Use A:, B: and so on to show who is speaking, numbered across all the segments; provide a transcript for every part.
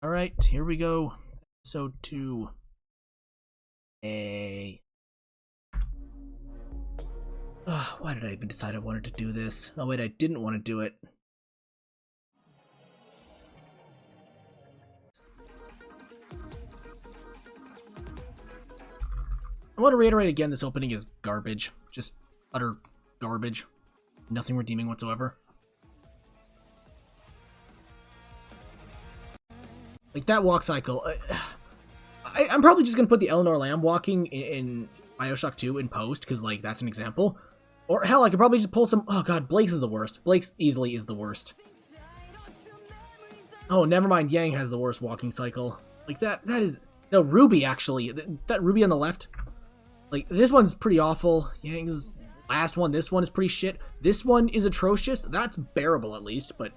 A: All right, here we go. Episode 2. Hey. Why did I even decide I wanted to do this? Oh wait, I didn't want to do it. I want to reiterate again, this opening is garbage. Just utter garbage. Nothing redeeming whatsoever. Like, that walk cycle... I'm probably just going to put the Eleanor Lamb walking in Bioshock 2 in post, because, like, that's an example. Or, hell, I could probably just pull some... Oh, God, Blake's is the worst. Blake's easily is the worst. Oh, never mind, Yang has the worst walking cycle. Like, that is... No, RWBY, actually. That RWBY on the left. Like, this one's pretty awful. Yang's last one, this one is pretty shit. This one is atrocious. That's bearable, at least, but...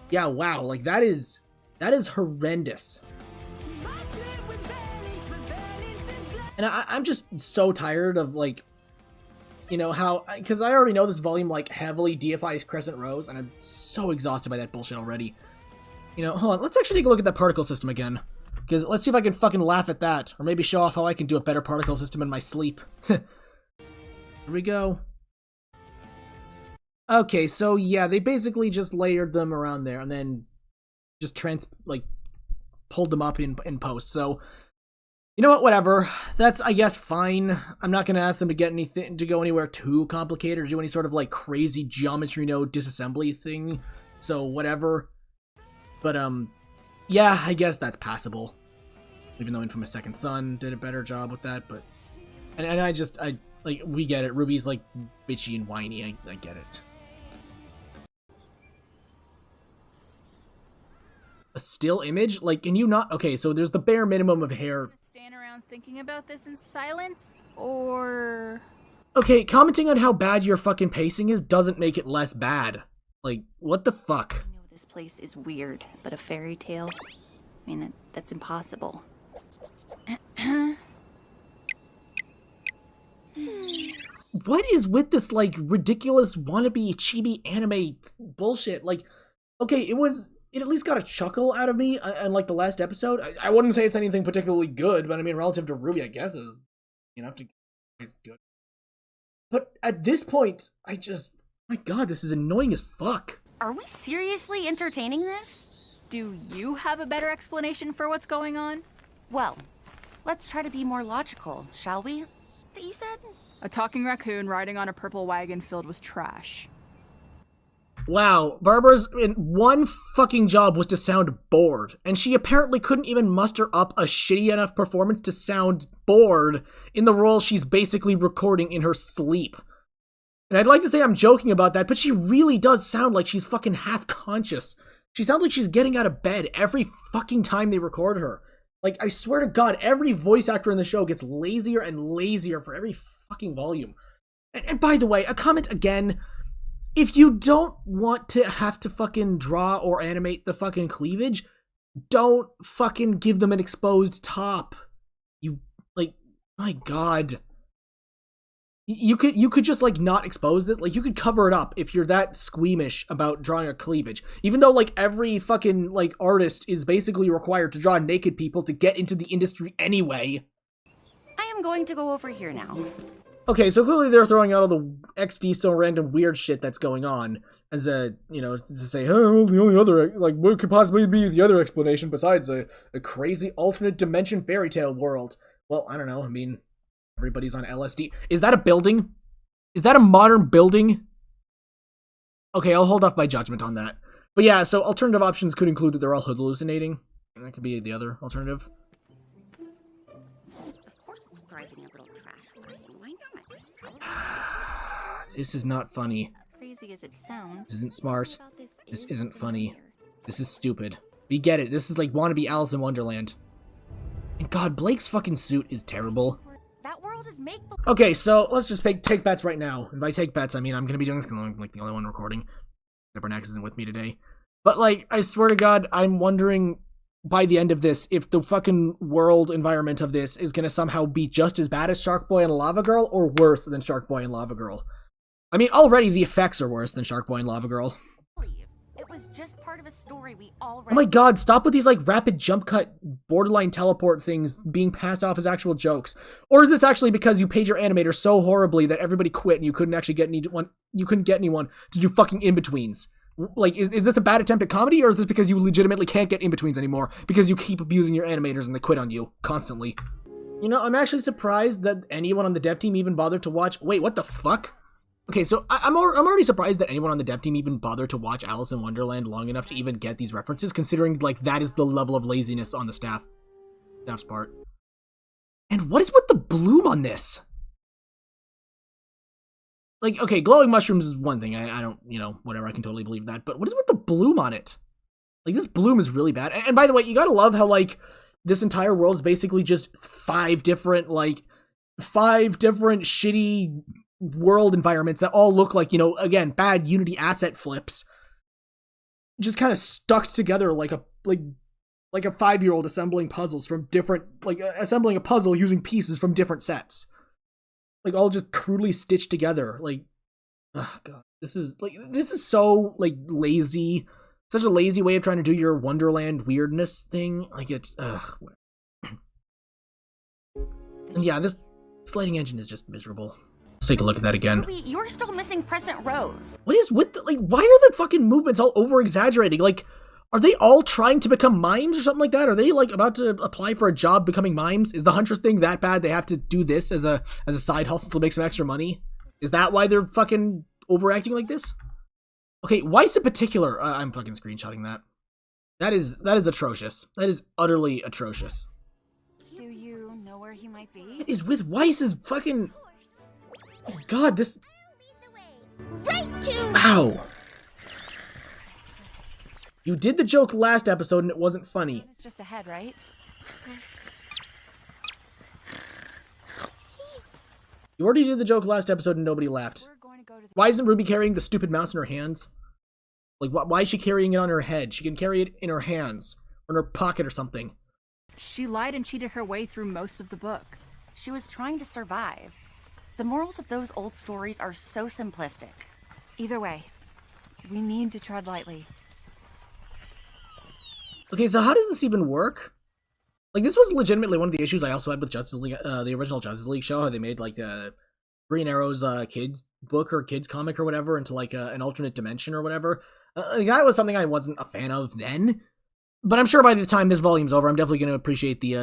A: Yeah, wow, like, that is horrendous. And I'm just so tired of, like, you know, how... Because I already know this volume, like, heavily deifies Crescent Rose, and I'm so exhausted by that bullshit already. You know, hold on, let's actually take a look at that particle system again. Because let's see if I can fucking laugh at that, or maybe show off how I can do a better particle system in my sleep. Here we go. Okay, so yeah, they basically just layered them around there, and then just pulled them up in post, so... You know what, whatever. That's, I guess, fine. I'm not gonna ask them to get anything, to go anywhere too complicated, or do any sort of, like, crazy geometry node disassembly thing, so whatever. But, yeah, I guess that's passable. Even though Infamous Second Son did a better job with that, but... And like, we get it. Ruby's, like, bitchy and whiny. I get it. A still image? Like, can you not... Okay, so there's the bare minimum of hair.
B: Stand around thinking about this in silence, or...
A: Okay, commenting on how bad your fucking pacing is doesn't make it less bad. Like, what the fuck?
C: I know this place is weird, but a fairy tale? I mean, that's impossible.
A: What is with this, like, ridiculous wannabe chibi anime bullshit? Like, okay, it at least got a chuckle out of me, unlike the last episode. I wouldn't say it's anything particularly good, but I mean, relative to RWBY, I guess it was, you know, it's good. But at this point, my god, this is annoying as fuck.
C: Are we seriously entertaining this?
B: Do you have a better explanation for what's going on?
C: Well, let's try to be more logical, shall we? That you said?
B: A talking raccoon riding on a purple wagon filled with trash.
A: Wow, Barbara's one fucking job was to sound bored, and she apparently couldn't even muster up a shitty enough performance to sound bored in the role she's basically recording in her sleep. And I'd like to say I'm joking about that, but she really does sound like she's fucking half-conscious. She sounds like she's getting out of bed every fucking time they record her. Like, I swear to God, every voice actor in the show gets lazier and lazier for every fucking volume. And by the way, a comment again... If you don't want to have to fucking draw or animate the fucking cleavage, don't fucking give them an exposed top. You, like, my god. You could just, like, not expose this. Like, you could cover it up if you're that squeamish about drawing a cleavage. Even though, like, every fucking, like, artist is basically required to draw naked people to get into the industry anyway.
C: I am going to go over here now.
A: Okay, so clearly they're throwing out all the XD so random weird shit that's going on as a, you know, to say, oh, well, the only other, like, what could possibly be the other explanation besides a crazy alternate dimension fairy tale world? Well, I don't know, I mean, everybody's on LSD. Is that a building? Is that a modern building? Okay, I'll hold off my judgment on that. But yeah, so alternative options could include that they're all hallucinating. And that could be the other alternative.
C: Of course it's thriving a little trash. Why not?
A: This is not funny.
C: Crazy as it sounds.
A: This isn't smart. This isn't funny. This is stupid. We get it. This is like wannabe Alice in Wonderland. And god, Blake's fucking suit is terrible.
C: That world is make.
A: Okay, so let's just take bets right now. And by take bets, I mean I'm gonna be doing this because I'm like the only one recording. Bernax isn't with me today. But like, I swear to god, I'm wondering by the end of this if the fucking world environment of this is gonna somehow be just as bad as Shark Boy and Lava Girl or worse than Shark Boy and Lava Girl. I mean, already the effects are worse than Shark Boy and Lava Girl.
C: It
D: It was just part of a story we all read.
A: Oh my god, stop with these like rapid jump cut borderline teleport things being passed off as actual jokes. Or is this actually because you paid your animator so horribly that everybody quit and you couldn't actually get anyone to do fucking in-betweens? Like, is this a bad attempt at comedy, or is this because you legitimately can't get in-betweens anymore because you keep abusing your animators and they quit on you constantly? You know, I'm actually surprised that anyone on the dev team even bothered to watch. Wait, what the fuck? Okay, so I'm already surprised that anyone on the dev team even bothered to watch Alice in Wonderland long enough to even get these references, considering, like, that is the level of laziness on the staff's part. And what is with the bloom on this? Like, okay, glowing mushrooms is one thing. I don't, you know, whatever, I can totally believe that. But what is with the bloom on it? Like, this bloom is really bad. And by the way, you gotta love how, like, this entire world is basically just five different shitty world environments that all look like, you know, again, bad Unity asset flips, just kind of stuck together like a 5-year-old assembling puzzles from different, like assembling a puzzle using pieces from different sets, like all just crudely stitched together. Like, oh god, this is so like lazy, such a lazy way of trying to do your Wonderland weirdness thing. Like, it's whatever. And yeah, this lighting engine is just miserable. Let's take a look at that again.
D: RWBY, you're still missing Crescent Rose.
A: What is with the, like, why are the fucking movements all over exaggerating? Like, are they all trying to become mimes or something like that? Are they like about to apply for a job becoming mimes? Is the Huntress thing that bad they have to do this as a side hustle to make some extra money? Is that why they're fucking overacting like this? Okay, Weiss in particular, I'm fucking screenshotting that. That is atrocious. That is utterly atrocious.
D: Do you know where he might be?
A: What is with Weiss's fucking... Oh god, this...
E: Right to...
A: Ow. You did the joke last episode and it wasn't funny.
D: It's just ahead, right?
A: You already did the joke last episode and nobody laughed.
D: We're going to go to the...
A: Why isn't Ruby carrying the stupid mouse in her hands? Like, why is she carrying it on her head? She can carry it in her hands, or in her pocket or something.
F: She lied and cheated her way through most of the book.
D: She was trying to survive. The morals of those old stories are so simplistic.
F: Either way, we need to tread lightly.
A: Okay, so how does this even work? Like, this was legitimately one of the issues I also had with Justice League, the original Justice League show, how they made, like, the Green Arrow's kids book or kids comic or whatever into, like, an alternate dimension or whatever. That was something I wasn't a fan of then. But I'm sure by the time this volume's over, I'm definitely going to appreciate the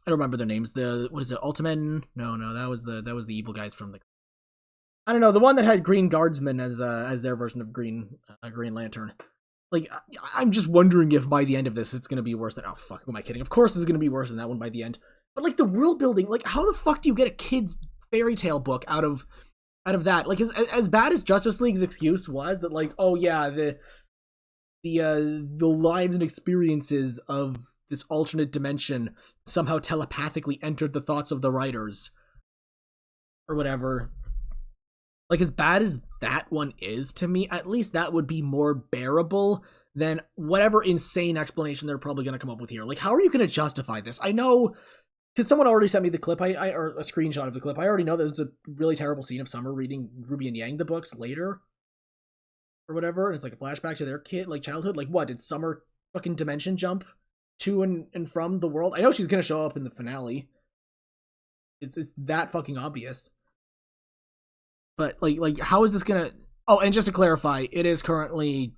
A: I don't remember their names. What is it, Ultimen? No, that was the evil guys from the... I don't know, the one that had Green Guardsman as their version of Green Lantern. Like, I'm just wondering if by the end of this, it's going to be worse than... Oh, fuck, who am I kidding? Of course it's going to be worse than that one by the end. But, like, the world building, like, how the fuck do you get a kid's fairy tale book out of that? Like, as bad as Justice League's excuse was, that, like, oh, yeah, the lives and experiences of this alternate dimension somehow telepathically entered the thoughts of the writers. Or whatever. Like, as bad as that one is to me, at least that would be more bearable than whatever insane explanation they're probably going to come up with here. Like, how are you going to justify this? I know, because someone already sent me the clip, or a screenshot of the clip. I already know that there's a really terrible scene of Summer reading Ruby and Yang the books later. Or whatever, and it's like a flashback to their kid, like, childhood. Like, what, did Summer fucking dimension jump to and from the world? I know she's going to show up in the finale. It's that fucking obvious. But, like, how is this gonna... Oh, and just to clarify, it is currently,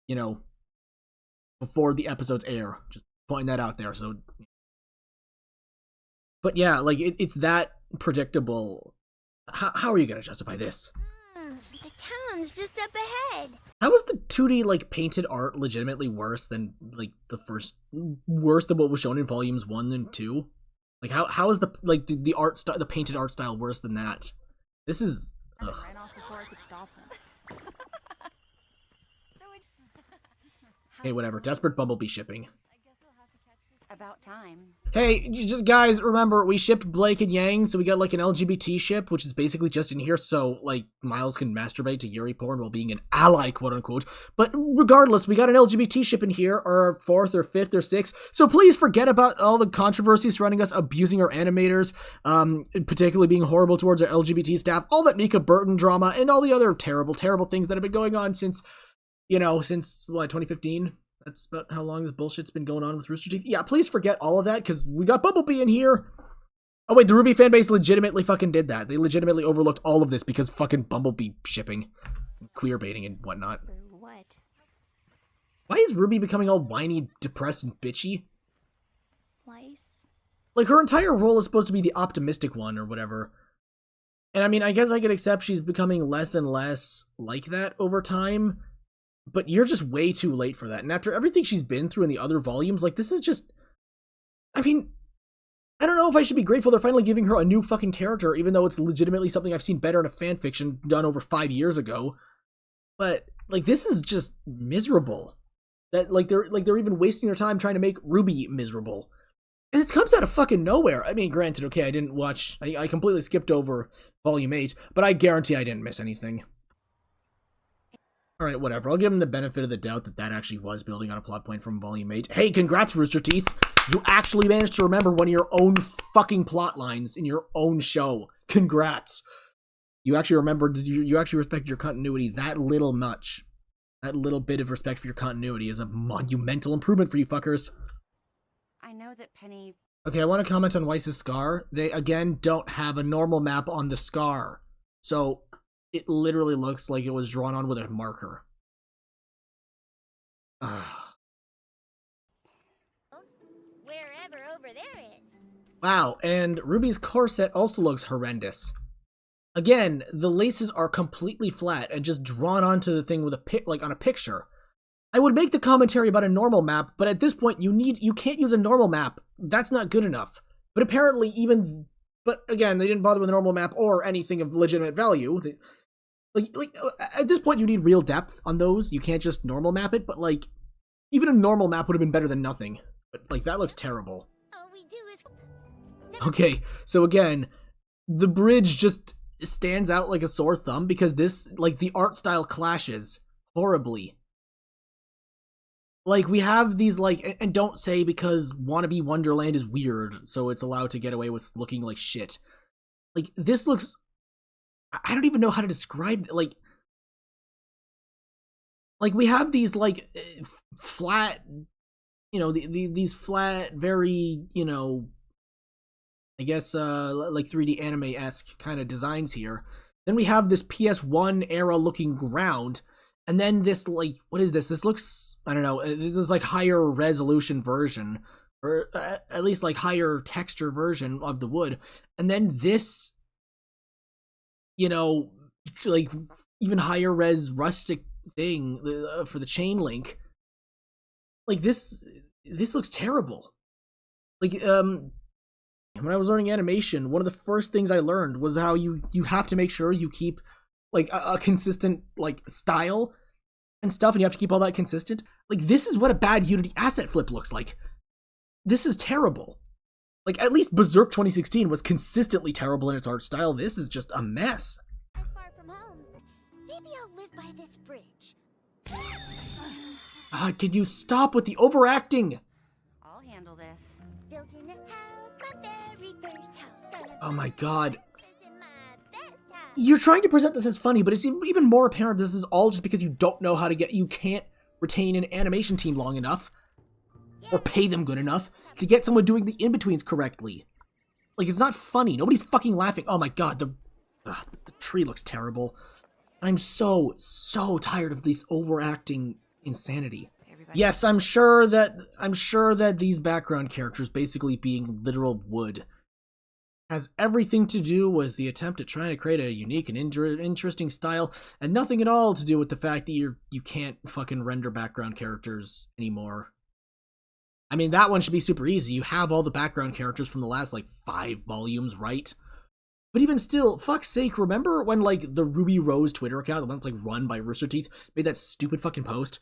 A: you know, before the episodes air. Just pointing that out there, so... But yeah, like, it's that predictable. How are you gonna justify this?
E: The town's just up ahead.
A: How was the 2D, like, painted art legitimately worse than, like, worse than what was shown in volumes 1 and 2? Like, how is the art style, the painted art style worse than that? This is... Ugh.
F: Ran off before I could stop him.
A: Hey, whatever. Desperate Bumblebee shipping.
D: About time.
A: Hey, just, guys, remember, we shipped Blake and Yang, so we got, like, an LGBT ship, which is basically just in here so, like, Miles can masturbate to Yuri porn while being an ally, quote-unquote. But regardless, we got an LGBT ship in here, our 4th or 5th or 6th, so please forget about all the controversies surrounding us abusing our animators, particularly being horrible towards our LGBT staff, all that Mika Burton drama, and all the other terrible, terrible things that have been going on since... You know, since, what, 2015? That's about how long this bullshit's been going on with Rooster Teeth. Yeah, please forget all of that, because we got Bumblebee in here. Oh wait, the RWBY fanbase legitimately fucking did that. They legitimately overlooked all of this because fucking Bumblebee shipping, queer baiting and whatnot.
E: For what?
A: Why is RWBY becoming all whiny, depressed, and bitchy?
E: Weiss?
A: Like, her entire role is supposed to be the optimistic one or whatever. And I mean, I guess I could accept she's becoming less and less like that over time, but you're just way too late for that. And after everything she's been through in the other volumes, like, this is just... I mean... I don't know if I should be grateful they're finally giving her a new fucking character, even though it's legitimately something I've seen better in a fanfiction done over 5 years ago. But, like, this is just miserable. That, they're even wasting their time trying to make RWBY miserable. And it comes out of fucking nowhere. I mean, granted, okay, I didn't watch... I completely skipped over Volume 8, but I guarantee I didn't miss anything. Alright, whatever. I'll give him the benefit of the doubt that actually was building on a plot point from Volume 8. Hey, congrats, Rooster Teeth! You actually managed to remember one of your own fucking plot lines in your own show. Congrats! You actually remembered, you actually respected your continuity that little much. That little bit of respect for your continuity is a monumental improvement for you fuckers.
D: I know that Penny...
A: Okay, I want to comment on Weiss's scar. They, again, don't have a normal map on the scar. So, it literally looks like it was drawn on with a marker.
E: Wherever over there is.
A: Wow, and RWBY's corset also looks horrendous. Again, the laces are completely flat and just drawn onto the thing with like on a picture. I would make the commentary about a normal map, but at this point you can't use a normal map. That's not good enough. But apparently but again, they didn't bother with a normal map or anything of legitimate value. At this point you need real depth on those. You can't just normal map it, but like even a normal map would have been better than nothing. But like that looks terrible.
E: All we do is...
A: Okay, so again, the bridge just stands out like a sore thumb because this, like, the art style clashes horribly. Like, we have these, like, and don't say because Wannabe Wonderland is weird, so it's allowed to get away with looking like shit. Like, this looks... I don't even know how to describe, like, we have these, like, flat, you know, these flat, very, you know... I guess, like 3D anime-esque kind of designs here. Then we have this PS1 era looking ground, and then this, like, what is this? This looks, I don't know, this is like higher resolution version, or at least like higher texture version of the wood. And then this, you know, like even higher res rustic thing for the chain link. Like this looks terrible. Like, when I was learning animation, one of the first things I learned was how you have to make sure you keep, like, a consistent, like, style and stuff, and you have to keep all that consistent. Like, this is what a bad Unity asset flip looks like. This is terrible. Like, at least Berserk 2016 was consistently terrible in its art style. This is just a mess.
E: As far from home. Maybe I'll live by this bridge.
A: Can you stop with the overacting?
D: I'll handle this.
E: Built in a house, my very first house.
A: Oh my god.
E: This is my best house.
A: You're trying to present this as funny, but it's even more apparent this is all just because you don't know how to you can't retain an animation team long enough, or pay them good enough, to get someone doing the in-betweens correctly. Like, it's not funny. Nobody's fucking laughing. Oh my god, the tree looks terrible. I'm so tired of this overacting insanity. Yes, I'm sure that these background characters basically being literal wood has everything to do with the attempt at trying to create a unique and interesting style, and nothing at all to do with the fact that you can't fucking render background characters anymore. I mean, that one should be super easy. You have all the background characters from the last, like, 5 volumes, right? But even still, fuck's sake, remember when, like, the Ruby Rose Twitter account, the one that's, like, run by Rooster Teeth, made that stupid fucking post?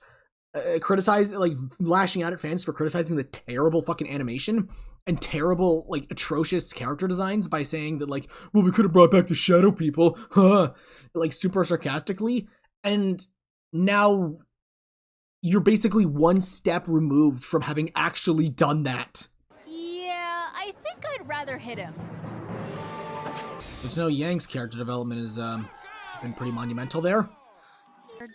A: Lashing out at fans for criticizing the terrible fucking animation and terrible, like, atrocious character designs by saying that, like, well, we could have brought back the shadow people, huh? Like, super sarcastically. And now you're basically one step removed from having actually done that.
B: Yeah, I think I'd rather hit him.
A: But you know, Yang's character development has been pretty monumental there.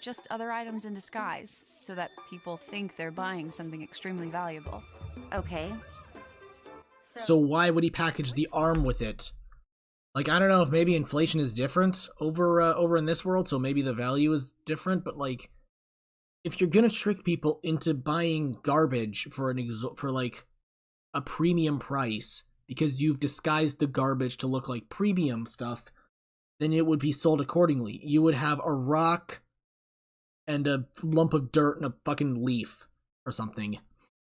F: just other items in disguise, so that people think they're buying something extremely valuable.
D: Okay.
A: So why would he package the arm with it? Like, I don't know if maybe inflation is different over in this world, so maybe the value is different, but like, if you're gonna trick people into buying garbage for like a premium price because you've disguised the garbage to look like premium stuff, then it would be sold accordingly. You would have a rock and a lump of dirt and a fucking leaf or something,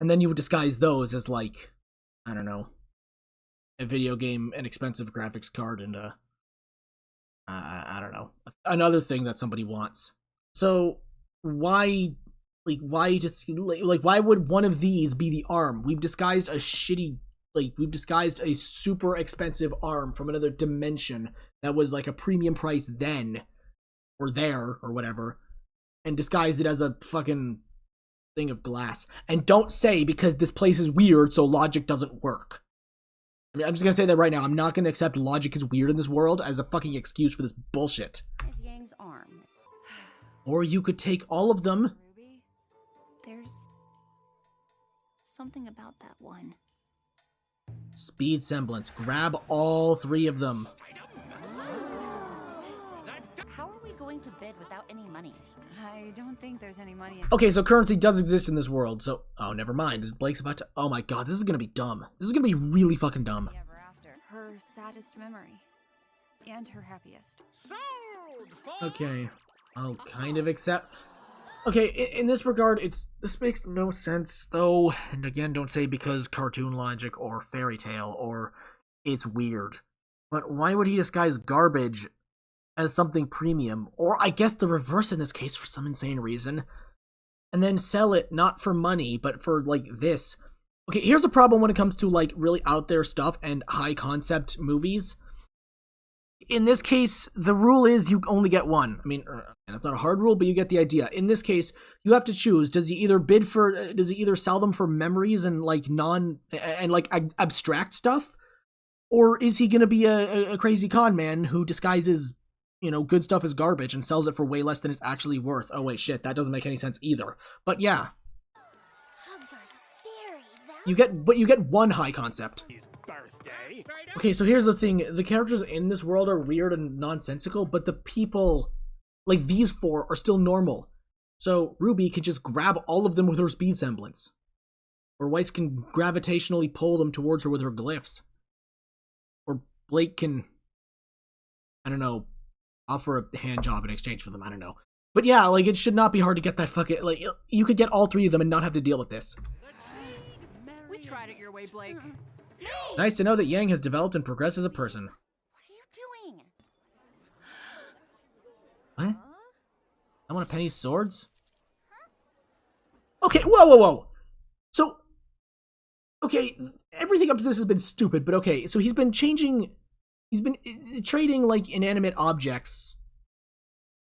A: and then you would disguise those as like, I don't know, a video game, an expensive graphics card, and I don't know, another thing that somebody wants. So why would one of these be the arm? We've disguised a super expensive arm from another dimension that was like a premium price then, or there, or whatever, and disguised it as a fucking thing of glass. And don't say because this place is weird, so logic doesn't work. I mean, I'm just gonna say that right now. I'm not gonna accept logic is weird in this world as a fucking excuse for this bullshit.
D: Is Yang's arm.
A: Or you could take all of them.
F: Ruby?
C: There's something about that one.
A: Speed semblance. Grab all 3 of them.
D: How are we going to bid without any money?
F: I don't think there's any money in
A: Okay, so currency does exist in this world, so... Oh, never mind. Blake's about to... Oh my god, this is gonna be dumb. This is gonna be really fucking dumb.
F: ever after. Her saddest memory. And her happiest.
A: Okay. I'll kind of accept... Okay, in this regard, this makes no sense, though. And again, don't say because cartoon logic or fairy tale or it's weird. But why would he disguise garbage as something premium? Or I guess the reverse in this case for some insane reason. And then sell it not for money, but for, like, this. Okay, here's a problem when it comes to, like, really out there stuff and high concept movies. In this case, the rule is you only get one. I mean, that's not a hard rule, but you get the idea. In this case, you have to choose. Does he either sell them for memories and like abstract stuff? Or is he gonna be a crazy con man who disguises, good stuff as garbage and sells it for way less than it's actually worth? Oh wait, shit, that doesn't make any sense either. But yeah.
E: Hugs are very valuable.
A: You get one high concept. Okay, so here's the thing. The characters in this world are weird and nonsensical, but the people, like these 4, are still normal. So Ruby can just grab all of them with her speed semblance. Or Weiss can gravitationally pull them towards her with her glyphs. Or Blake can, I don't know, offer a hand job in exchange for them, I don't know. But yeah, like, it should not be hard to get that fucking, like, you could get all 3 of them and not have to deal with this.
B: We tried it your way, Blake.
A: Nice to know that Yang has developed and progressed as a person.
D: What are you doing?
A: What? I want a Penny's swords? Okay, whoa. So, okay, everything up to this has been stupid, but okay, so he's been trading, like, inanimate objects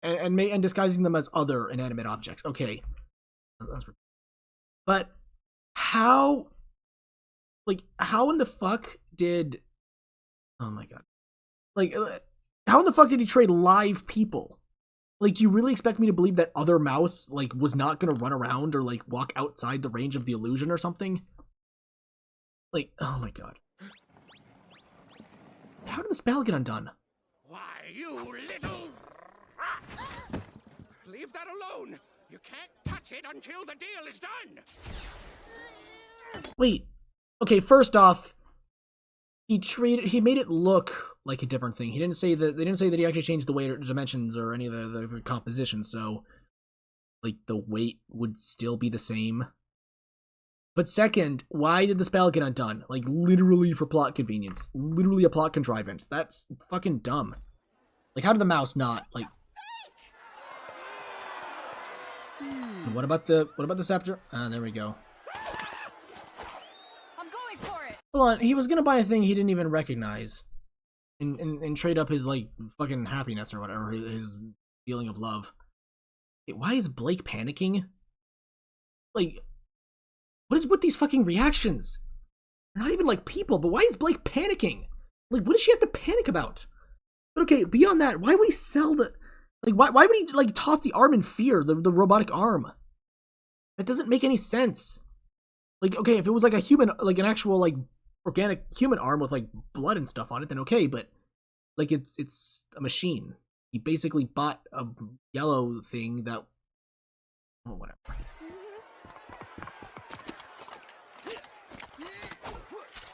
A: and disguising them as other inanimate objects. Okay. But how in the fuck did... Oh my god. Like, how in the fuck did he trade live people? Like, do you really expect me to believe that other mouse, like, was not gonna run around or, like, walk outside the range of the illusion or something? Like, oh my god. How did the spell get undone?
G: Why, you little rat! Leave that alone! You can't touch it until the deal is done!
A: Wait. Okay, first off, he made it look like a different thing. They didn't say that he actually changed the weight or dimensions or any of the composition, so like the weight would still be the same. But second, why did the spell get undone? Like, literally for plot convenience. Literally a plot contrivance. That's fucking dumb. Like, how did the mouse not, like... What about the scepter? There we go.
B: I'm going for it.
A: Hold on, he was gonna buy a thing he didn't even recognize. And trade up his, like, fucking happiness or whatever, his feeling of love. Wait, why is Blake panicking? Like... What is with these fucking reactions? They're not even like people, but why is Blake panicking? Like, what does she have to panic about? But okay, beyond that, why would he sell the... Like, why would he, like, toss the arm in fear, the robotic arm? That doesn't make any sense. Like, okay, if it was like a human, like an actual, like, organic human arm with, like, blood and stuff on it, then okay, but, like, it's a machine. He basically bought a yellow thing that, oh, whatever.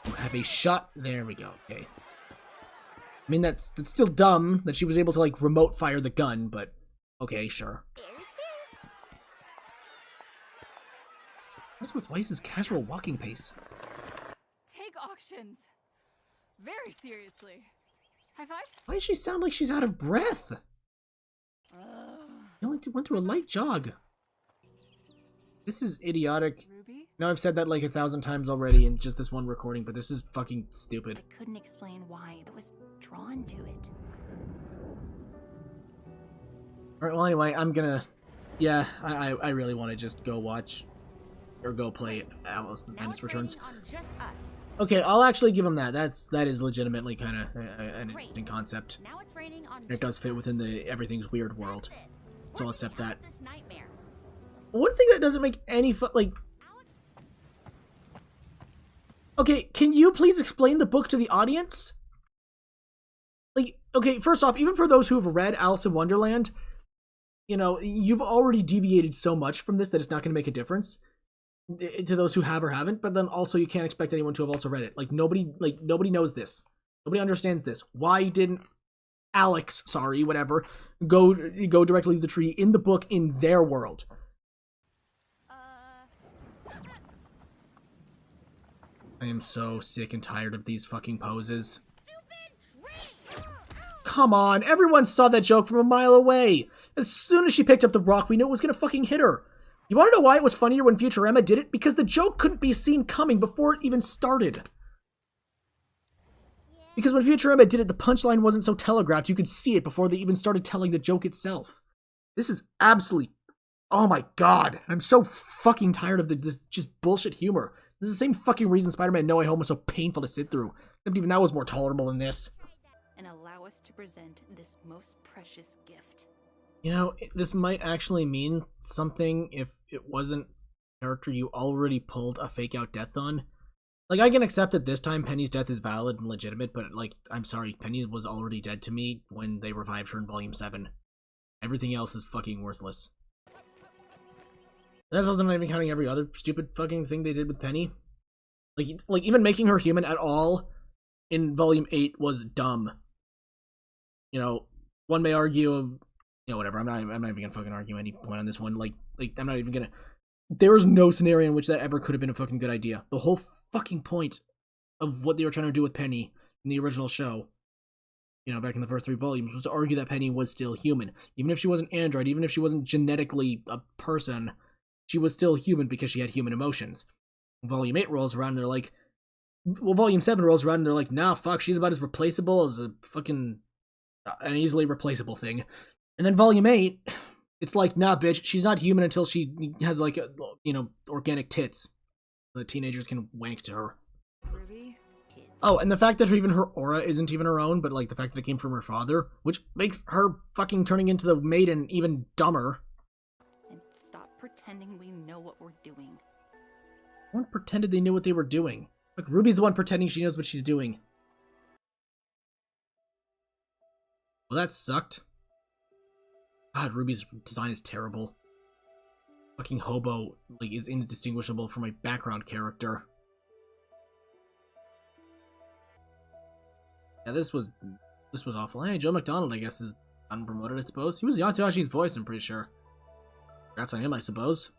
A: You have a shot, there we go, okay. I mean, that's still dumb that she was able to, like, remote fire the gun, but okay, sure. What's with Weiss's casual walking pace?
F: Take auctions very seriously. High five?
A: Why does she sound like she's out of breath? She only went through a light jog. This is idiotic.
F: Ruby?
A: Now I've said that like 1,000 times already in just this one recording, but this is fucking stupid.
C: I couldn't explain why, but was drawn to it.
A: Alright, well anyway, I'm gonna... Yeah, I really want to just go watch... Or go play Alice in Madness Returns.
E: On just us.
A: Okay, I'll actually give him that. That is legitimately kind of an interesting concept.
E: Now it's raining on
A: And it does fit within the everything's weird world. So I'll accept that.
E: this nightmare.
A: One thing that doesn't make any like... Okay, can you please explain the book to the audience? Like, okay, first off, even for those who have read Alice in Wonderland, you know, you've already deviated so much from this that it's not going to make a difference to those who have or haven't, but then also you can't expect anyone to have also read it. Like, nobody knows this. Nobody understands this. Why didn't Alex, sorry, whatever, go directly to the tree in the book in their world? I am so sick and tired of these fucking poses. Come on, everyone saw that joke from a mile away. As soon as she picked up the rock, we knew it was gonna fucking hit her. You wanna know why it was funnier when Futurama did it? Because the joke couldn't be seen coming before it even started. Because when Futurama did it, the punchline wasn't so telegraphed, you could see it before they even started telling the joke itself. This is absolutely... Oh my god, I'm so fucking tired of this just bullshit humor. This is the same fucking reason Spider-Man No Way Home was so painful to sit through. Except even that was more tolerable than this.
C: And allow us to present this most precious gift.
A: You know, this might actually mean something if it wasn't a character you already pulled a fake out death on. Like, I can accept that this time Penny's death is valid and legitimate, but, like, I'm sorry, Penny was already dead to me when they revived her in Volume 7. Everything else is fucking worthless. That's also not even counting every other stupid fucking thing they did with Penny. Like even making her human at all in Volume 8 was dumb. You know, one may argue, you know, whatever. I'm not even gonna fucking argue any point on this one. Like I'm not even gonna. There is no scenario in which that ever could have been a fucking good idea. The whole fucking point of what they were trying to do with Penny in the original show, you know, back in the first 3 volumes, was to argue that Penny was still human, even if she wasn't android, even if she wasn't genetically a person. She was still human because she had human emotions. Volume 8 rolls around and they're like... Well, Volume 7 rolls around and they're like, nah, fuck, she's about as replaceable as a fucking... an easily replaceable thing. And then Volume 8, it's like, nah, bitch, she's not human until she has, like, you know, organic tits. The teenagers can wank to her.
F: Ruby?
A: Oh, and the fact that even her aura isn't even her own, but, like, the fact that it came from her father, which makes her fucking turning into the maiden even dumber.
C: Pretending we know what we're doing.
A: No one pretended they knew what they were doing. Like, Ruby's the one pretending she knows what she's doing. Well, that sucked. God, Ruby's design is terrible. Fucking hobo, like, is indistinguishable from a background character. Yeah, this was awful. Hey, Joe McDonald, I guess, is unpromoted, I suppose. He was Yasuhashi's voice, I'm pretty sure. Congrats on him, I suppose.